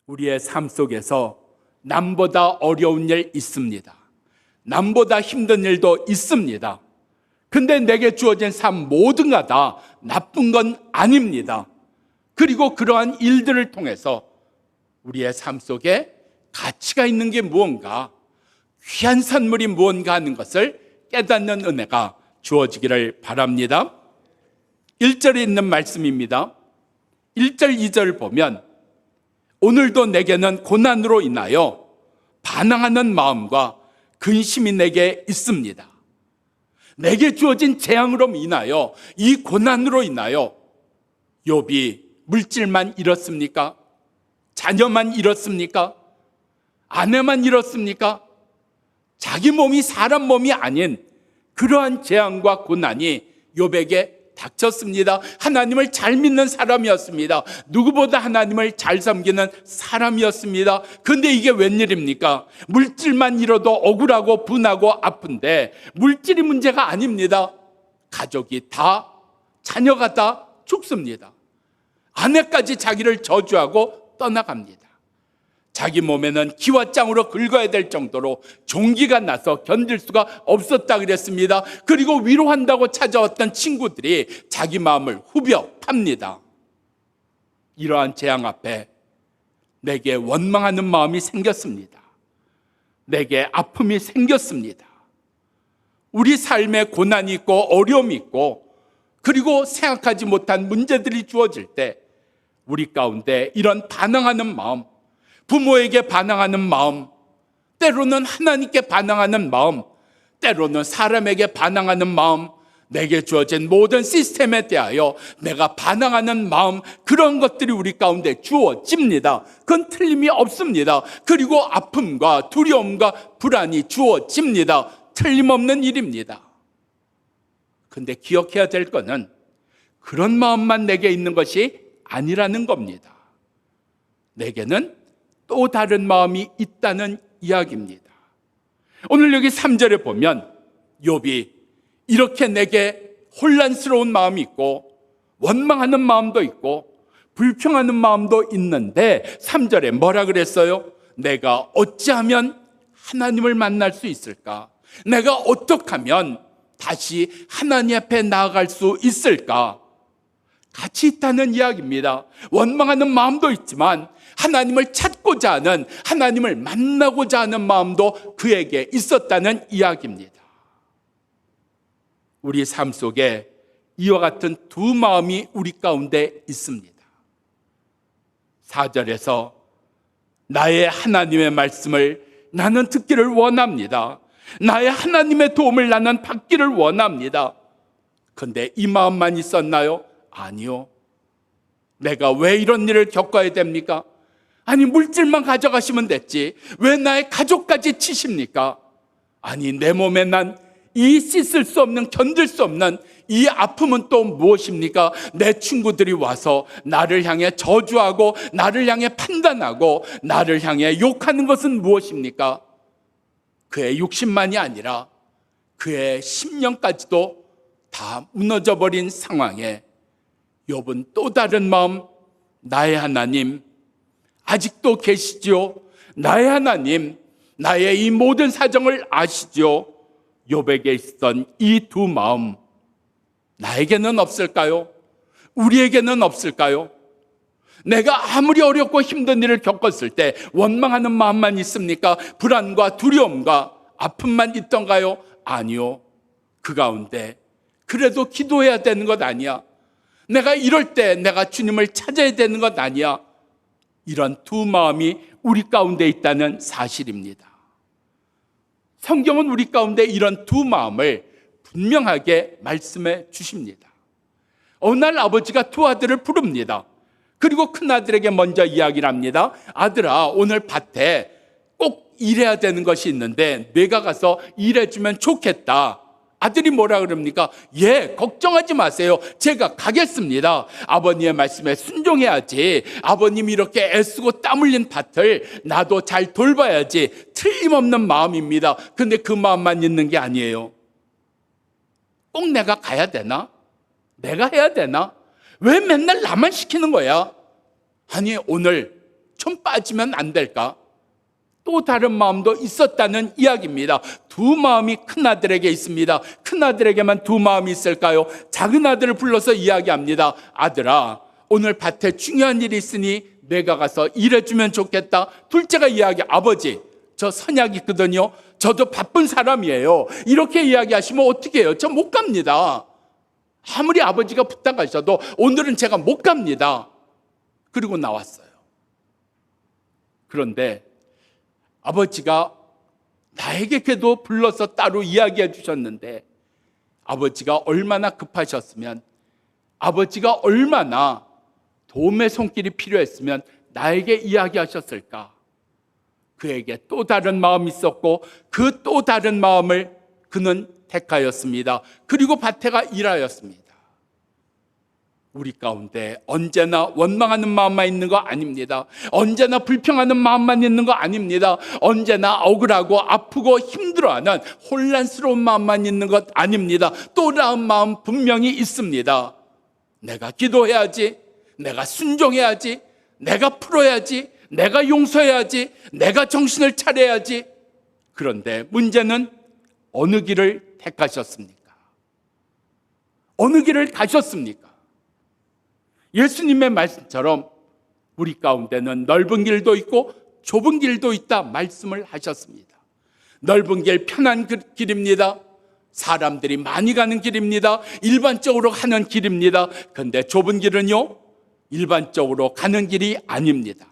우리의 삶 속에서 남보다 어려운 일 있습니다. 남보다 힘든 일도 있습니다. 근데 내게 주어진 삶 모두가 다 나쁜 건 아닙니다. 그리고 그러한 일들을 통해서 우리의 삶 속에 가치가 있는 게 무언가, 귀한 선물이 무언가 하는 것을 깨닫는 은혜가 주어지기를 바랍니다. 1절에 있는 말씀입니다. 1절, 2절을 보면 오늘도 내게는 고난으로 인하여 반항하는 마음과 근심이 내게 있습니다. 내게 주어진 재앙으로 인하여, 이 고난으로 인하여 욥이 물질만 잃었습니까? 자녀만 잃었습니까? 아내만 잃었습니까? 자기 몸이 사람 몸이 아닌 그러한 재앙과 고난이 욥에게 닥쳤습니다. 하나님을 잘 믿는 사람이었습니다. 누구보다 하나님을 잘 섬기는 사람이었습니다. 근데 이게 웬일입니까? 물질만 잃어도 억울하고 분하고 아픈데 물질이 문제가 아닙니다. 가족이 다, 자녀가 다 죽습니다. 아내까지 자기를 저주하고 떠나갑니다. 자기 몸에는 기와장으로 긁어야 될 정도로 종기가 나서 견딜 수가 없었다 그랬습니다. 그리고 위로한다고 찾아왔던 친구들이 자기 마음을 후벼 팝니다. 이러한 재앙 앞에 내게 원망하는 마음이 생겼습니다. 내게 아픔이 생겼습니다. 우리 삶에 고난이 있고 어려움이 있고 그리고 생각하지 못한 문제들이 주어질 때 우리 가운데 이런 반항하는 마음, 부모에게 반항하는 마음, 때로는 하나님께 반항하는 마음, 때로는 사람에게 반항하는 마음, 내게 주어진 모든 시스템에 대하여 내가 반항하는 마음, 그런 것들이 우리 가운데 주어집니다. 그건 틀림이 없습니다. 그리고 아픔과 두려움과 불안이 주어집니다. 틀림없는 일입니다. 근데 기억해야 될 거는 그런 마음만 내게 있는 것이 아니라는 겁니다. 내게는 또 다른 마음이 있다는 이야기입니다. 오늘 여기 3절에 보면 욥이 이렇게 내게 혼란스러운 마음이 있고 원망하는 마음도 있고 불평하는 마음도 있는데 3절에 뭐라 그랬어요? 내가 어찌하면 하나님을 만날 수 있을까? 내가 어떻게 하면 다시 하나님 앞에 나아갈 수 있을까? 같이 있다는 이야기입니다. 원망하는 마음도 있지만 하나님을 찾고자 하는, 하나님을 만나고자 하는 마음도 그에게 있었다는 이야기입니다. 우리 삶 속에 이와 같은 두 마음이 우리 가운데 있습니다. 4절에서 나의 하나님의 말씀을 나는 듣기를 원합니다. 나의 하나님의 도움을 나는 받기를 원합니다. 그런데 이 마음만 있었나요? 아니요. 내가 왜 이런 일을 겪어야 됩니까? 아니, 물질만 가져가시면 됐지 왜 나의 가족까지 치십니까? 아니, 내 몸에 난 이 씻을 수 없는, 견딜 수 없는 이 아픔은 또 무엇입니까? 내 친구들이 와서 나를 향해 저주하고 나를 향해 판단하고 나를 향해 욕하는 것은 무엇입니까? 그의 육신만이 아니라 그의 심령까지도 다 무너져버린 상황에 욥은 또 다른 마음, 나의 하나님 아직도 계시지요? 나의 하나님, 나의 이 모든 사정을 아시지요? 욥에게 있었던 이 두 마음, 나에게는 없을까요? 우리에게는 없을까요? 내가 아무리 어렵고 힘든 일을 겪었을 때 원망하는 마음만 있습니까? 불안과 두려움과 아픔만 있던가요? 아니요. 그 가운데 그래도 기도해야 되는 것 아니야? 내가 이럴 때 내가 주님을 찾아야 되는 것 아니야? 이런 두 마음이 우리 가운데 있다는 사실입니다. 성경은 우리 가운데 이런 두 마음을 분명하게 말씀해 주십니다. 어느 날 아버지가 두 아들을 부릅니다. 그리고 큰아들에게 먼저 이야기를 합니다. 아들아, 오늘 밭에 꼭 일해야 되는 것이 있는데 내가 가서 일해주면 좋겠다. 아들이 뭐라 그럽니까? 예, 걱정하지 마세요. 제가 가겠습니다. 아버님의 말씀에 순종해야지. 아버님이 이렇게 애쓰고 땀 흘린 밭을 나도 잘 돌봐야지. 틀림없는 마음입니다. 근데 그 마음만 있는 게 아니에요. 꼭 내가 가야 되나? 내가 해야 되나? 왜 맨날 나만 시키는 거야? 아니, 오늘 좀 빠지면 안 될까? 또 다른 마음도 있었다는 이야기입니다. 두 마음이 큰아들에게 있습니다. 큰아들에게만 두 마음이 있을까요? 작은 아들을 불러서 이야기합니다. 아들아, 오늘 밭에 중요한 일이 있으니 내가 가서 일해주면 좋겠다. 둘째가 이야기, 아버지, 저 선약이 있거든요. 저도 바쁜 사람이에요. 이렇게 이야기하시면 어떻게 해요? 저 못 갑니다. 아무리 아버지가 부탁하셔도 오늘은 제가 못 갑니다. 그리고 나왔어요. 그런데 아버지가 나에게도 불러서 따로 이야기해 주셨는데, 아버지가 얼마나 급하셨으면, 아버지가 얼마나 도움의 손길이 필요했으면 나에게 이야기하셨을까? 그에게 또 다른 마음이 있었고 그 또 다른 마음을 그는 택하였습니다. 그리고 밭에가 일하였습니다. 우리 가운데 언제나 원망하는 마음만 있는 거 아닙니다. 언제나 불평하는 마음만 있는 거 아닙니다. 언제나 억울하고 아프고 힘들어하는 혼란스러운 마음만 있는 것 아닙니다. 또 다른 마음 분명히 있습니다. 내가 기도해야지, 내가 순종해야지, 내가 풀어야지, 내가 용서해야지, 내가 정신을 차려야지. 그런데 문제는 어느 길을 택하셨습니까? 어느 길을 가셨습니까? 예수님의 말씀처럼 우리 가운데는 넓은 길도 있고 좁은 길도 있다 말씀을 하셨습니다. 넓은 길, 편한 길입니다. 사람들이 많이 가는 길입니다. 일반적으로 가는 길입니다. 그런데 좁은 길은요, 일반적으로 가는 길이 아닙니다.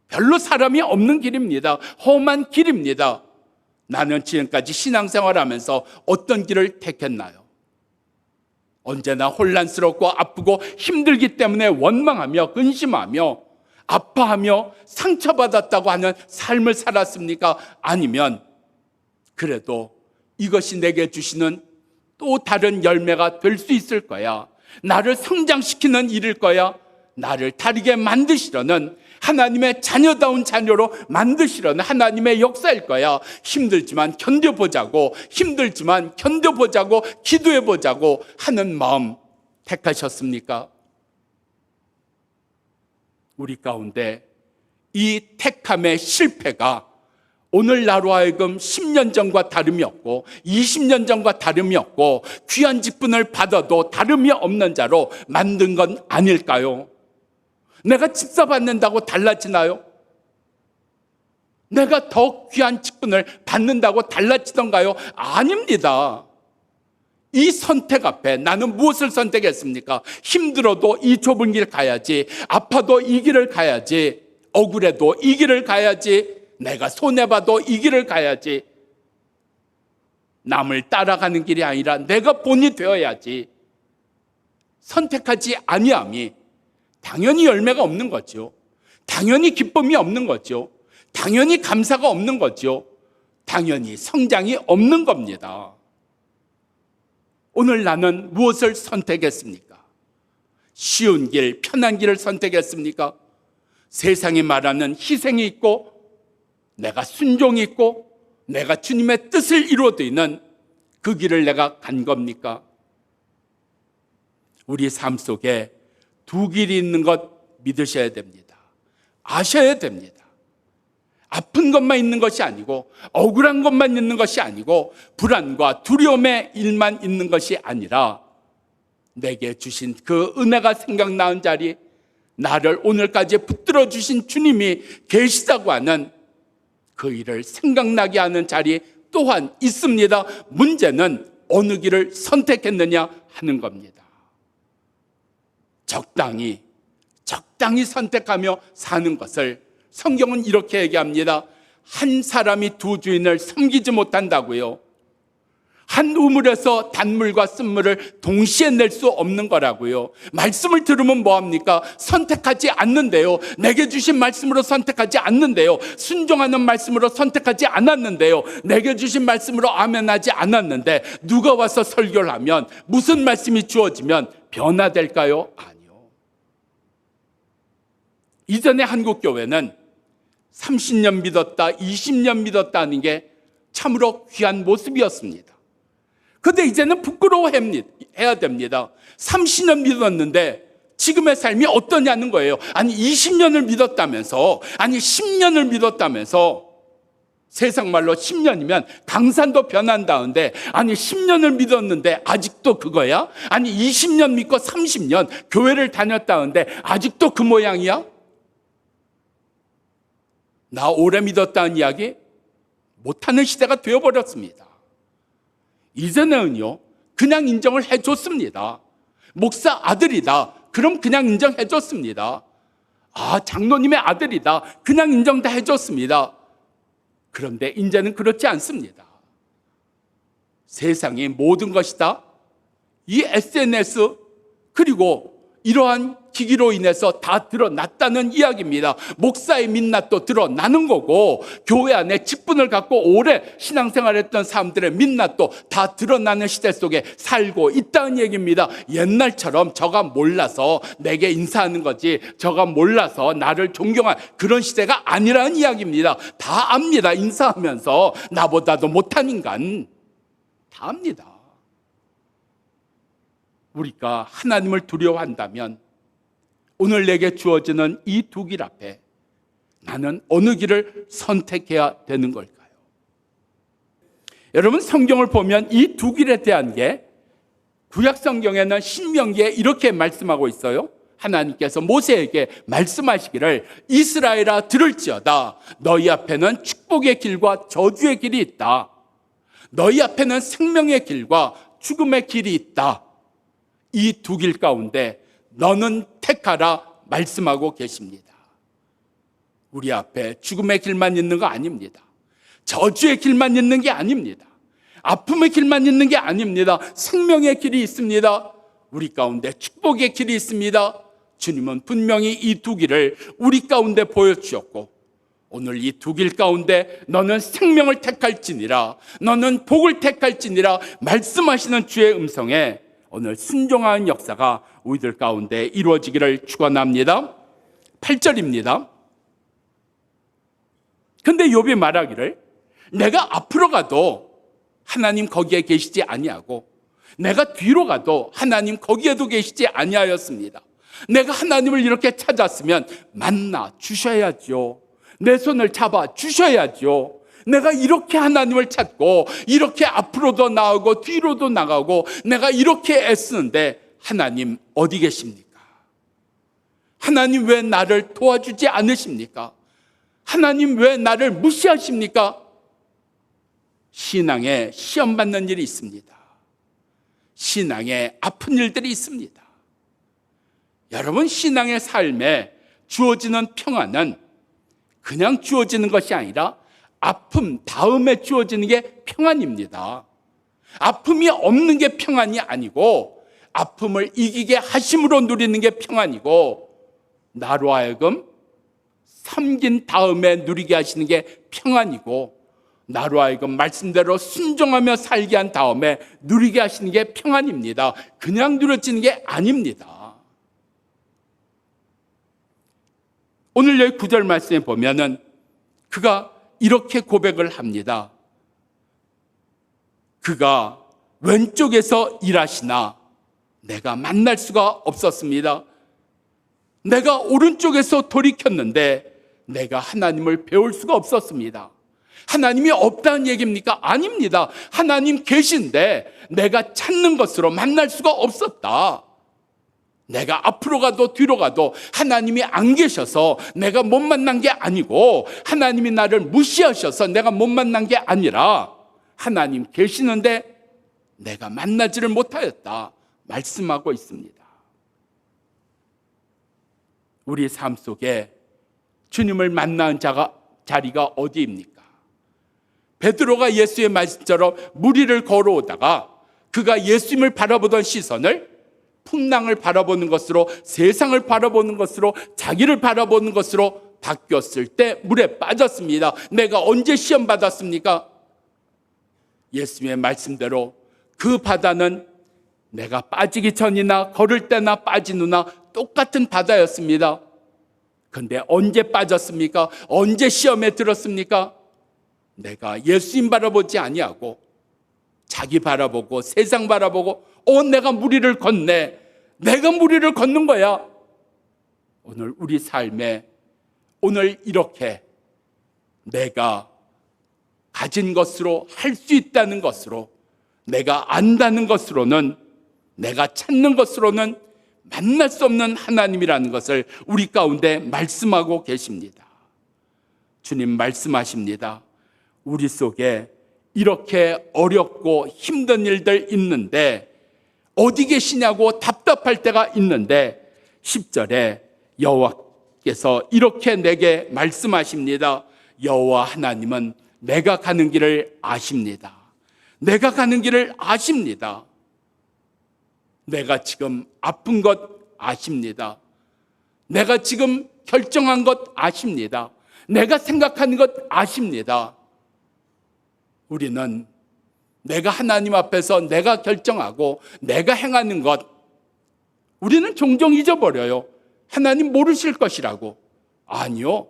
별로 사람이 없는 길입니다. 험한 길입니다. 나는 지금까지 신앙생활하면서 어떤 길을 택했나요? 언제나 혼란스럽고 아프고 힘들기 때문에 원망하며 근심하며 아파하며 상처받았다고 하는 삶을 살았습니까? 아니면 그래도 이것이 내게 주시는 또 다른 열매가 될 수 있을 거야, 나를 성장시키는 일일 거야, 나를 다르게 만드시려는, 하나님의 자녀다운 자녀로 만드시려는 하나님의 역사일 거야. 힘들지만 견뎌보자고, 힘들지만 견뎌보자고, 기도해보자고 하는 마음 택하셨습니까? 우리 가운데 이 택함의 실패가 오늘 나로 하여금 10년 전과 다름이 없고 20년 전과 다름이 없고 귀한 직분을 받아도 다름이 없는 자로 만든 건 아닐까요? 내가 집사 받는다고 달라지나요? 내가 더 귀한 직분을 받는다고 달라지던가요? 아닙니다. 이 선택 앞에 나는 무엇을 선택했습니까? 힘들어도 이 좁은 길 가야지, 아파도 이 길을 가야지, 억울해도 이 길을 가야지, 내가 손해봐도 이 길을 가야지. 남을 따라가는 길이 아니라 내가 본이 되어야지. 선택하지 아니함이 당연히 열매가 없는 거죠. 당연히 기쁨이 없는 거죠. 당연히 감사가 없는 거죠. 당연히 성장이 없는 겁니다. 오늘 나는 무엇을 선택했습니까? 쉬운 길, 편한 길을 선택했습니까? 세상이 말하는 희생이 있고 내가 순종이 있고 내가 주님의 뜻을 이루어드리는 그 길을 내가 간 겁니까? 우리 삶 속에 두 길이 있는 것 믿으셔야 됩니다. 아셔야 됩니다. 아픈 것만 있는 것이 아니고 억울한 것만 있는 것이 아니고 불안과 두려움의 일만 있는 것이 아니라 내게 주신 그 은혜가 생각나는 자리, 나를 오늘까지 붙들어 주신 주님이 계시다고 하는 그 일을 생각나게 하는 자리 또한 있습니다. 문제는 어느 길을 선택했느냐 하는 겁니다. 적당히 선택하며 사는 것을 성경은 이렇게 얘기합니다. 한 사람이 두 주인을 섬기지 못한다고요. 한 우물에서 단물과 쓴물을 동시에 낼 수 없는 거라고요. 말씀을 들으면 뭐합니까? 선택하지 않는데요. 내게 주신 말씀으로 선택하지 않는데요. 순종하는 말씀으로 선택하지 않았는데요. 내게 주신 말씀으로 아멘하지 않았는데 누가 와서 설교를 하면 무슨 말씀이 주어지면 변화될까요? 아니요. 이전에 한국교회는 30년 믿었다, 20년 믿었다 하는 게 참으로 귀한 모습이었습니다. 그런데 이제는 부끄러워해야 됩니다. 30년 믿었는데 지금의 삶이 어떠냐는 거예요. 아니 20년을 믿었다면서, 아니 10년을 믿었다면서, 세상 말로 10년이면 강산도 변한다는데, 아니 10년을 믿었는데 아직도 그거야? 아니 20년 믿고 30년 교회를 다녔다는데 아직도 그 모양이야? 나 오래 믿었다는 이야기 못하는 시대가 되어버렸습니다. 이전에는요, 그냥 인정을 해줬습니다. 목사 아들이다, 그럼 그냥 인정해줬습니다. 아, 장로님의 아들이다, 그냥 인정 다 해줬습니다. 그런데 이제는 그렇지 않습니다. 세상의 모든 것이 다 이 SNS 그리고 이러한 기기로 인해서 다 드러났다는 이야기입니다. 목사의 민낯도 드러나는 거고, 교회 안에 직분을 갖고 오래 신앙생활했던 사람들의 민낯도 다 드러나는 시대 속에 살고 있다는 얘기입니다. 옛날처럼 저가 몰라서 내게 인사하는 거지, 저가 몰라서 나를 존경한 그런 시대가 아니라는 이야기입니다. 다 압니다. 인사하면서 나보다도 못한 인간 다 압니다. 우리가 하나님을 두려워한다면 오늘 내게 주어지는 이 두 길 앞에 나는 어느 길을 선택해야 되는 걸까요? 여러분, 성경을 보면 이 두 길에 대한 게 구약 성경에는 신명기에 이렇게 말씀하고 있어요. 하나님께서 모세에게 말씀하시기를 이스라엘아 들을지어다. 너희 앞에는 축복의 길과 저주의 길이 있다. 너희 앞에는 생명의 길과 죽음의 길이 있다. 이 두 길 가운데 너는 택하라 말씀하고 계십니다. 우리 앞에 죽음의 길만 있는 거 아닙니다. 저주의 길만 있는 게 아닙니다. 아픔의 길만 있는 게 아닙니다. 생명의 길이 있습니다. 우리 가운데 축복의 길이 있습니다. 주님은 분명히 이 두 길을 우리 가운데 보여주셨고, 오늘 이 두 길 가운데 너는 생명을 택할지니라, 너는 복을 택할지니라 말씀하시는 주의 음성에 오늘 순종하는 역사가 우리들 가운데 이루어지기를 축원합니다. 8절입니다. 근데 욥이 말하기를 내가 앞으로 가도 하나님 거기에 계시지 아니하고 내가 뒤로 가도 하나님 거기에도 계시지 아니하였습니다. 내가 하나님을 이렇게 찾았으면 만나 주셔야죠. 내 손을 잡아 주셔야죠. 내가 이렇게 하나님을 찾고 이렇게 앞으로도 나아가고 뒤로도 나가고 내가 이렇게 애쓰는데 하나님 어디 계십니까? 하나님 왜 나를 도와주지 않으십니까? 하나님 왜 나를 무시하십니까? 신앙에 시험 받는 일이 있습니다. 신앙에 아픈 일들이 있습니다. 여러분, 신앙의 삶에 주어지는 평안은 그냥 주어지는 것이 아니라 아픔 다음에 주어지는 게 평안입니다. 아픔이 없는 게 평안이 아니고 아픔을 이기게 하심으로 누리는 게 평안이고, 나로 하여금 섬긴 다음에 누리게 하시는 게 평안이고, 나로 하여금 말씀대로 순종하며 살게 한 다음에 누리게 하시는 게 평안입니다. 그냥 누려지는 게 아닙니다. 오늘 여기 9절 말씀에 보면은 그가 이렇게 고백을 합니다. 그가 왼쪽에서 일하시나 내가 만날 수가 없었습니다. 내가 오른쪽에서 돌이켰는데 내가 하나님을 배울 수가 없었습니다. 하나님이 없다는 얘기입니까? 아닙니다. 하나님 계신데 내가 찾는 것으로 만날 수가 없었다. 내가 앞으로 가도 뒤로 가도 하나님이 안 계셔서 내가 못 만난 게 아니고, 하나님이 나를 무시하셔서 내가 못 만난 게 아니라 하나님 계시는데 내가 만나지를 못하였다 말씀하고 있습니다. 우리 삶 속에 주님을 만나는 자리가 어디입니까? 베드로가 예수의 말씀처럼 무리를 걸어오다가 그가 예수님을 바라보던 시선을 풍랑을 바라보는 것으로, 세상을 바라보는 것으로, 자기를 바라보는 것으로 바뀌었을 때 물에 빠졌습니다. 내가 언제 시험 받았습니까? 예수님의 말씀대로 그 바다는 내가 빠지기 전이나 걸을 때나 빠진 후나 똑같은 바다였습니다. 그런데 언제 빠졌습니까? 언제 시험에 들었습니까? 내가 예수님 바라보지 아니하고 자기 바라보고 세상 바라보고 내가 무리를 걷네. 내가 무리를 걷는 거야. 오늘 우리 삶에 오늘 이렇게 내가 가진 것으로 할 수 있다는 것으로 내가 안다는 것으로는 내가 찾는 것으로는 만날 수 없는 하나님이라는 것을 우리 가운데 말씀하고 계십니다. 주님 말씀하십니다. 우리 속에 이렇게 어렵고 힘든 일들 있는데 어디 계시냐고 답답할 때가 있는데 10절에 여호와께서 이렇게 내게 말씀하십니다. 여호와 하나님은 내가 가는 길을 아십니다. 내가 가는 길을 아십니다. 내가 지금 아픈 것 아십니다. 내가 지금 결정한 것 아십니다. 내가 생각하는 것 아십니다. 우리는 내가 하나님 앞에서 내가 결정하고 내가 행하는 것 우리는 종종 잊어버려요. 하나님 모르실 것이라고. 아니요.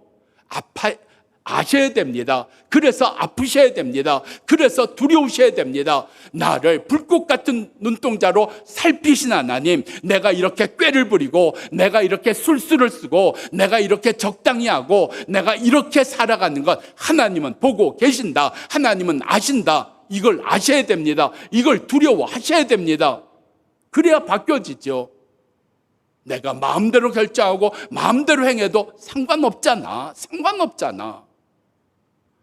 아셔야 됩니다. 그래서 아프셔야 됩니다. 그래서 두려우셔야 됩니다. 나를 불꽃 같은 눈동자로 살피신 하나님, 내가 이렇게 꾀를 부리고 내가 이렇게 술수를 쓰고 내가 이렇게 적당히 하고 내가 이렇게 살아가는 것 하나님은 보고 계신다. 하나님은 아신다. 이걸 아셔야 됩니다. 이걸 두려워하셔야 됩니다. 그래야 바뀌어지죠. 내가 마음대로 결정하고 마음대로 행해도 상관없잖아.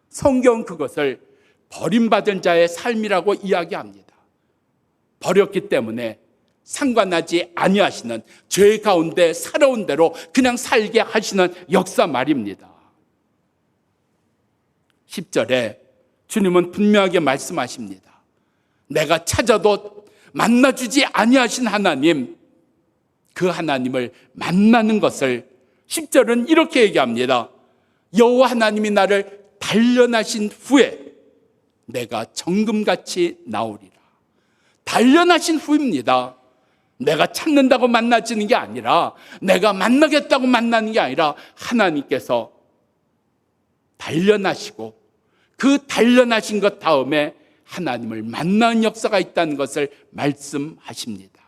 성경은 그것을 버림받은 자의 삶이라고 이야기합니다. 버렸기 때문에 상관하지 아니하시는 죄 가운데 살아온 대로 그냥 살게 하시는 역사 말입니다. 10절에 주님은 분명하게 말씀하십니다. 내가 찾아도 만나주지 아니하신 하나님, 그 하나님을 만나는 것을 10절은 이렇게 얘기합니다. 여호와 하나님이 나를 단련하신 후에 내가 정금같이 나오리라. 단련하신 후입니다. 내가 찾는다고 만나지는 게 아니라 내가 만나겠다고 만나는 게 아니라 하나님께서 단련하시고 그 단련하신 것 다음에 하나님을 만나는 역사가 있다는 것을 말씀하십니다.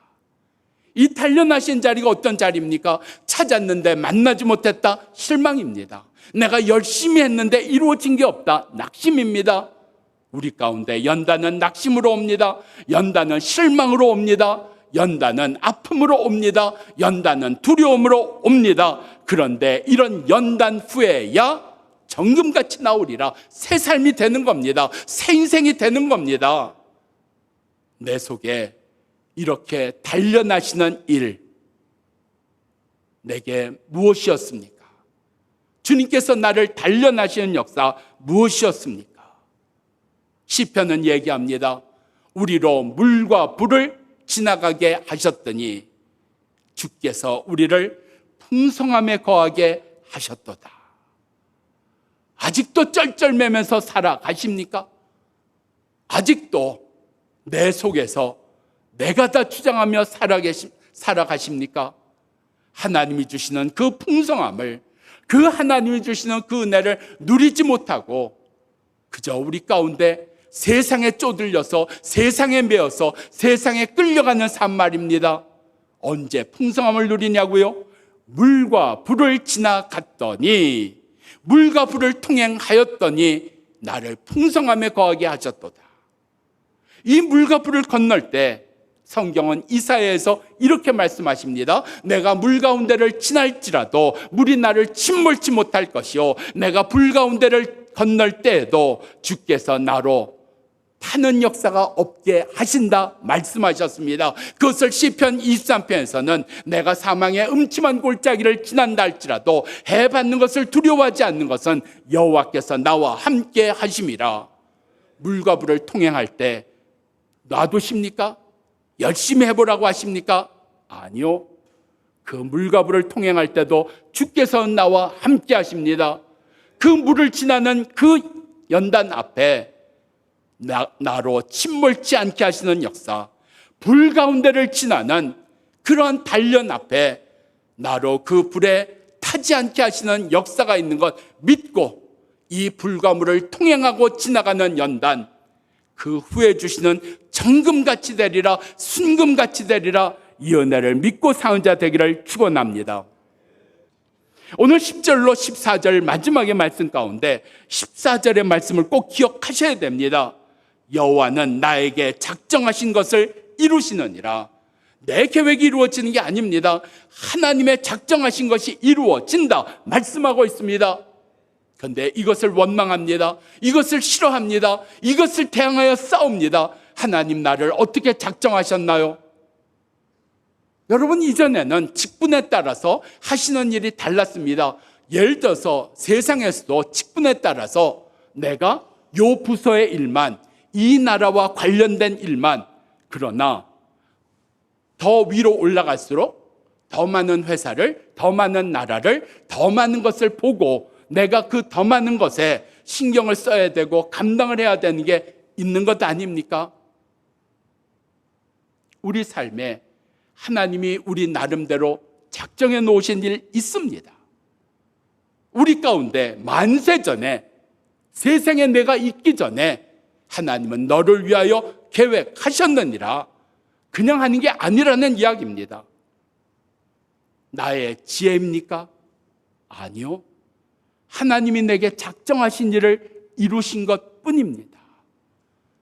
이 단련하신 자리가 어떤 자리입니까? 찾았는데 만나지 못했다? 실망입니다. 내가 열심히 했는데 이루어진 게 없다? 낙심입니다. 우리 가운데 연단은 낙심으로 옵니다. 연단은 실망으로 옵니다. 연단은 아픔으로 옵니다. 연단은 두려움으로 옵니다. 그런데 이런 연단 후에야 정금같이 나오리라. 새 삶이 되는 겁니다. 새 인생이 되는 겁니다. 내 속에 이렇게 단련하시는 일, 내게 무엇이었습니까? 주님께서 나를 단련하시는 역사 무엇이었습니까? 시편은 얘기합니다. 우리로 물과 불을 지나가게 하셨더니 주께서 우리를 풍성함에 거하게 하셨도다. 아직도 쩔쩔매면서 살아가십니까? 아직도 내 속에서 내가 다 주장하며 살아가십니까? 하나님이 주시는 그 풍성함을, 그 하나님이 주시는 그 은혜를 누리지 못하고 그저 우리 가운데 세상에 쪼들려서 세상에 매여서 세상에 끌려가는 삶 말입니다. 언제 풍성함을 누리냐고요? 물과 불을 지나갔더니, 물과 불을 통행하였더니 나를 풍성함에 거하게 하셨도다. 이 물과 불을 건널 때 성경은 이사야에서 이렇게 말씀하십니다. 내가 물 가운데를 지날지라도 물이 나를 침몰치 못할 것이요, 내가 불 가운데를 건널 때에도 주께서 나로 타는 역사가 없게 하신다 말씀하셨습니다. 그것을 시편 23편에서는 내가 사망의 음침한 골짜기를 지난다 할지라도 해 받는 것을 두려워하지 않는 것은 여호와께서 나와 함께 하심이라. 물과 불을 통행할 때 놔두십니까? 열심히 해보라고 하십니까? 아니요. 그 물과 불을 통행할 때도 주께서 나와 함께 하십니다. 그 물을 지나는 그 연단 앞에 나로 침몰치 않게 하시는 역사, 불 가운데를 지나는 그러한 단련 앞에 나로 그 불에 타지 않게 하시는 역사가 있는 것 믿고 이 불과 물을 통행하고 지나가는 연단, 그 후에 주시는 정금같이 되리라, 순금같이 되리라, 이 은혜를 믿고 사는 자 되기를 축원합니다. 오늘 10절로 14절 마지막의 말씀 가운데 14절의 말씀을 꼭 기억하셔야 됩니다. 여호와는 나에게 작정하신 것을 이루시느니라. 내 계획이 이루어지는 게 아닙니다. 하나님의 작정하신 것이 이루어진다 말씀하고 있습니다. 그런데 이것을 원망합니다. 이것을 싫어합니다. 이것을 대항하여 싸웁니다. 하나님 나를 어떻게 작정하셨나요? 여러분, 이전에는 직분에 따라서 하시는 일이 달랐습니다. 예를 들어서 세상에서도 직분에 따라서 내가 요 부서의 일만, 이 나라와 관련된 일만, 그러나 더 위로 올라갈수록 더 많은 회사를, 더 많은 나라를, 더 많은 것을 보고 내가 그 더 많은 것에 신경을 써야 되고 감당을 해야 되는 게 있는 것 아닙니까? 우리 삶에 하나님이 우리 나름대로 작정해 놓으신 일 있습니다. 우리 가운데 만세 전에, 세상에 내가 있기 전에 하나님은 너를 위하여 계획하셨느니라. 그냥 하는 게 아니라는 이야기입니다. 나의 지혜입니까? 아니요. 하나님이 내게 작정하신 일을 이루신 것 뿐입니다.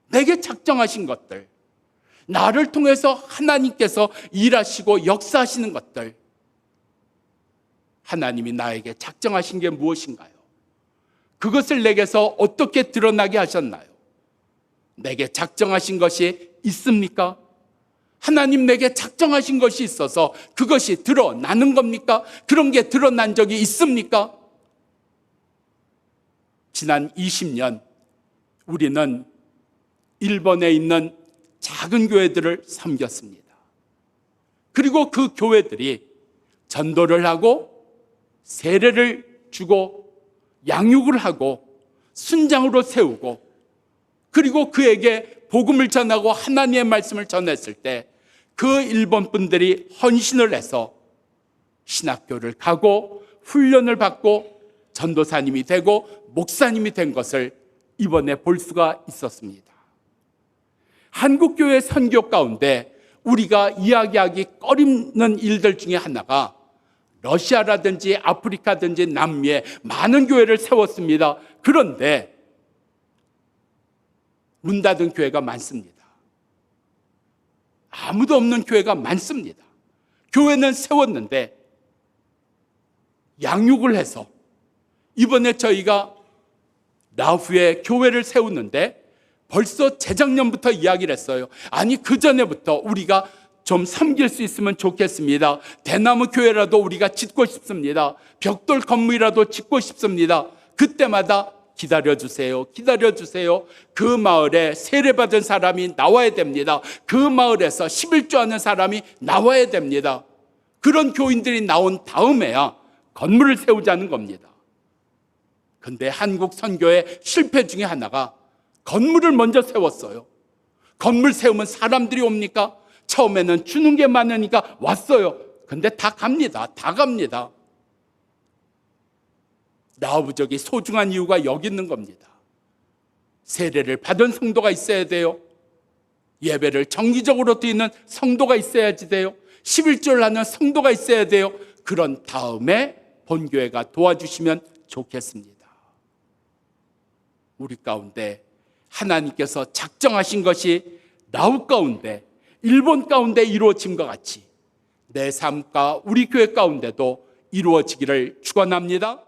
내게 작정하신 것들, 나를 통해서 하나님께서 일하시고 역사하시는 것들, 하나님이 나에게 작정하신 게 무엇인가요? 그것을 내게서 어떻게 드러나게 하셨나요? 내게 작정하신 것이 있습니까? 하나님 내게 작정하신 것이 있어서 그것이 드러나는 겁니까? 그런 게 드러난 적이 있습니까? 지난 20년 우리는 일본에 있는 작은 교회들을 섬겼습니다. 그리고 그 교회들이 전도를 하고 세례를 주고 양육을 하고 순장으로 세우고, 그리고 그에게 복음을 전하고 하나님의 말씀을 전했을 때 그 일본 분들이 헌신을 해서 신학교를 가고 훈련을 받고 전도사님이 되고 목사님이 된 것을 이번에 볼 수가 있었습니다. 한국교회 선교 가운데 우리가 이야기하기 꺼리는 일들 중에 하나가 러시아라든지 아프리카든지 남미에 많은 교회를 세웠습니다. 그런데 문 닫은 교회가 많습니다. 아무도 없는 교회가 많습니다. 교회는 세웠는데 양육을 해서, 이번에 저희가 라후에 교회를 세우는데 벌써 재작년부터 이야기를 했어요. 아니, 그 전에부터 우리가 좀 섬길 수 있으면 좋겠습니다. 대나무 교회라도 우리가 짓고 싶습니다. 벽돌 건물이라도 짓고 싶습니다. 그때마다 기다려주세요. 기다려주세요. 그 마을에 세례받은 사람이 나와야 됩니다. 그 마을에서 11조 하는 사람이 나와야 됩니다. 그런 교인들이 나온 다음에야 건물을 세우자는 겁니다. 근데 한국 선교의 실패 중에 하나가 건물을 먼저 세웠어요. 건물 세우면 사람들이 옵니까? 처음에는 주는 게 많으니까 왔어요. 근데 다 갑니다. 다 갑니다. 라오 부족이 소중한 이유가 여기 있는 겁니다. 세례를 받은 성도가 있어야 돼요. 예배를 정기적으로 드리는 성도가 있어야지 돼요. 11조를 하는 성도가 있어야 돼요. 그런 다음에 본교회가 도와주시면 좋겠습니다. 우리 가운데 하나님께서 작정하신 것이 라오 가운데, 일본 가운데 이루어진 것 같이 내 삶과 우리 교회 가운데도 이루어지기를 축원합니다.